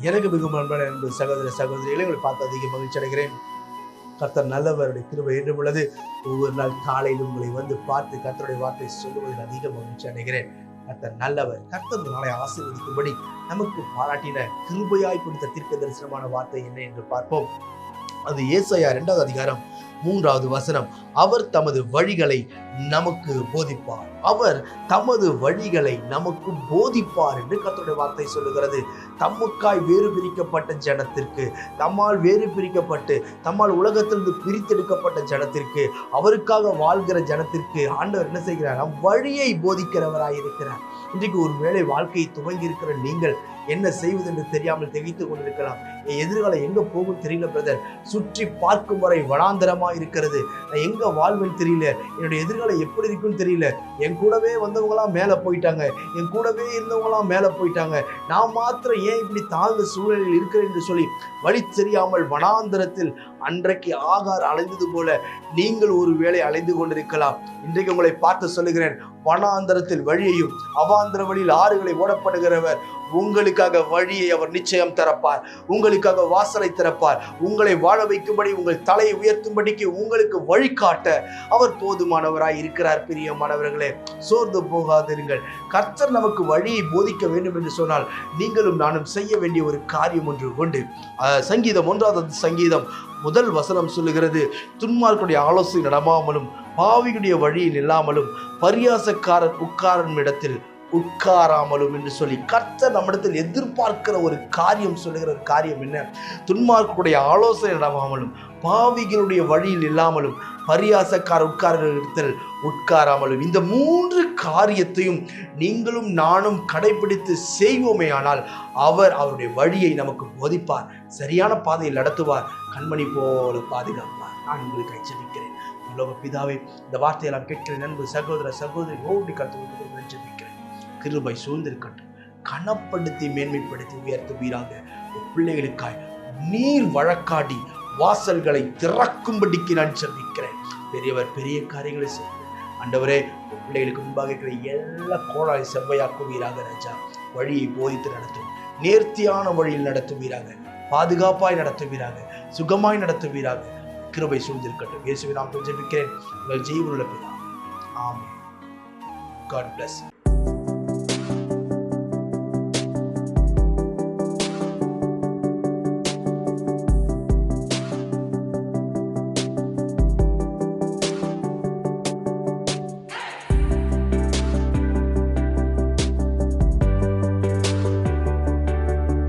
எனக்கு மிகவும் அன்பான அன்பு சகோதர சகோதரிகளை உங்களை பார்த்து அதிக மகிழ்ச்சி அடைகிறேன். கர்த்தர் நல்லவருடைய கிருபை என்றும் உள்ளது. ஒவ்வொரு நாள் காலையில் உங்களை வந்து பார்த்து கர்த்தருடைய வார்த்தை சொல்லுவதில் அதிக மகிழ்ச்சி அடைகிறேன். கர்த்தர் நல்லவர். கர்த்தர் இந்த நாளை ஆசீர்வதிக்கும்படி நமக்கு பாராட்டின கிருபையாய் கொடுத்த தீர்க்க தரிசனமான வார்த்தை என்ன என்று பார்ப்போம். அது ஏசாயா 2வது அதிகாரம் 3வது வசனம். அவர் தமது வழிகளை நமக்கு போதிப்பார். அவர் தமது வழிகளை நமக்கு போதிப்பார் என்று கர்த்தருடைய வார்த்தை சொல்லுகிறது. தம்முக்காய் வேறு பிரிக்கப்பட்ட ஜனத்திற்கு, தம்மால் வேறு பிரிக்கப்பட்டு தம்மால் உலகத்திலிருந்து பிரித்தெடுக்கப்பட்ட ஜனத்திற்கு, அவருக்காக வாழ்கிற ஜனத்திற்கு ஆண்டவர் என்ன செய்கிறார்? வழியை போதிக்கிறவராய் இருக்கிறார். இன்றைக்கு ஒரு வேளை வாழ்க்கையை துவங்கி இருக்கிற நீங்கள் என்ன செய்வது என்று தெரியாமல் திகைத்துக் கொண்டிருக்கலாம். என் எதிர்காலம் எங்க போகும் தெரியல பிரதர், சுற்றி பார்க்கும் வரை வனாந்தரமா இருக்கிறது, நான் எங்க வாழ்வேன்னு தெரியல, என்னுடைய எதிர்காலம் எப்படி இருக்குன்னு தெரியல, என் கூடவே வந்தவங்களாம் மேல போயிட்டாங்க, என் கூடவே இருந்தவங்களாம் மேல போயிட்டாங்க, நான் மாத்திரம் ஏன் இப்படி தாழ்ந்த சூழலில் இருக்கிறேன் என்று சொல்லி வழி தெரியாமல் வனாந்தரத்தில் அன்றைக்கு ஆகார் அலைந்தது போல நீங்கள் ஒரு வேளை அலைந்து கொண்டிருக்கலாம். இன்றைக்கு உங்களை பார்த்து சொல்லுகிறேன், வனாந்தரத்தில் வழியையும் அவாந்தர வழியில் ஆறுகளை ஓடப்படுகிறவர் உங்களுக்காக வழியை அவர் நிச்சயம் திறப்பார். உங்களுக்காக வாசலை திறப்பார். உங்களை வாழ வைக்கும்படி, உங்கள் தலையை உயர்த்தும்படிக்கு, உங்களுக்கு வழிகாட்ட அவர் போதுமானவராய் இருக்கிறார். பிரியமானவர்களே, சோர்ந்து போகாதிருங்கள். கர்த்தர் நமக்கு வழியை போதிக்க வேண்டும் என்று சொன்னால் நீங்களும் நானும் செய்ய வேண்டிய ஒரு காரியம் ஒன்று உண்டு. சங்கீதம் 1வது சங்கீதம் 1 வசனம் சொல்லுகிறது, துன்மார்க்குடைய ஆலோசனை நடமாமலும் பாவிகளுடைய வழியில் இல்லாமலும் பரியாசக்காரன் உட்காரும் இடத்தில் உட்காராமலும் என்று சொல்லி கர்த்தர் நம்மிடத்தில் எதிர்பார்க்கிற ஒரு காரியம், சொல்லுகிற ஒரு காரியம் என்ன? துன்மார்க்குடைய ஆலோசனை நடவாமலும் பாவிகளுடைய வழியில் இல்லாமலும் பரியாசக்கார உட்கார்கிற இடத்தில் உட்காராமலும். இந்த 3 காரியத்தையும் நீங்களும் நானும் கடைபிடித்து செய்வோமே ஆனால் அவர் அவருடைய வழியை நமக்கு போதிப்பார், சரியான பாதையில் நடத்துவார், கண்மணி போல பாதுகாப்பார். நான் உங்களுக்கு ஜெபிக்கிறேன். பிதாவே, இந்த வார்த்தையெல்லாம் கேட்கிற நண்பு சகோதர சகோதரி ஓடி கருத்து ஜெபிக்கிறேன். கிருபை சூழ்ந்திருக்கட்டும். கனப்படுத்தி மேன்மைப்படுத்தி உயர்த்துவீராக. பிள்ளைகளுக்காய் நீர் வழக்காடி வாசல்களை திறக்கும்படிக்கு நான் ஜெபிக்கிறேன். பெரியவர் பெரிய காரியங்களை செய்ய ஆண்டவரே, பிள்ளைகளுக்கு முன்பாக இருக்கிற எல்லா கோளாறை செவ்வையாக்குவீராக. ராஜா, வழியை போதித்து நடத்தும், நேர்த்தியான வழியில் நடத்துவீராக, பாதுகாப்பாய் நடத்துவீராக, சுகமாய் நடத்துவீராக. கிருபை சூழ்ந்திருக்கட்டும். இயேசுவின் நாமத்தில் ஜெபிக்கிறேன். உங்கள் ஜீவனுள்ள பிதா. ஆமென். God bless you.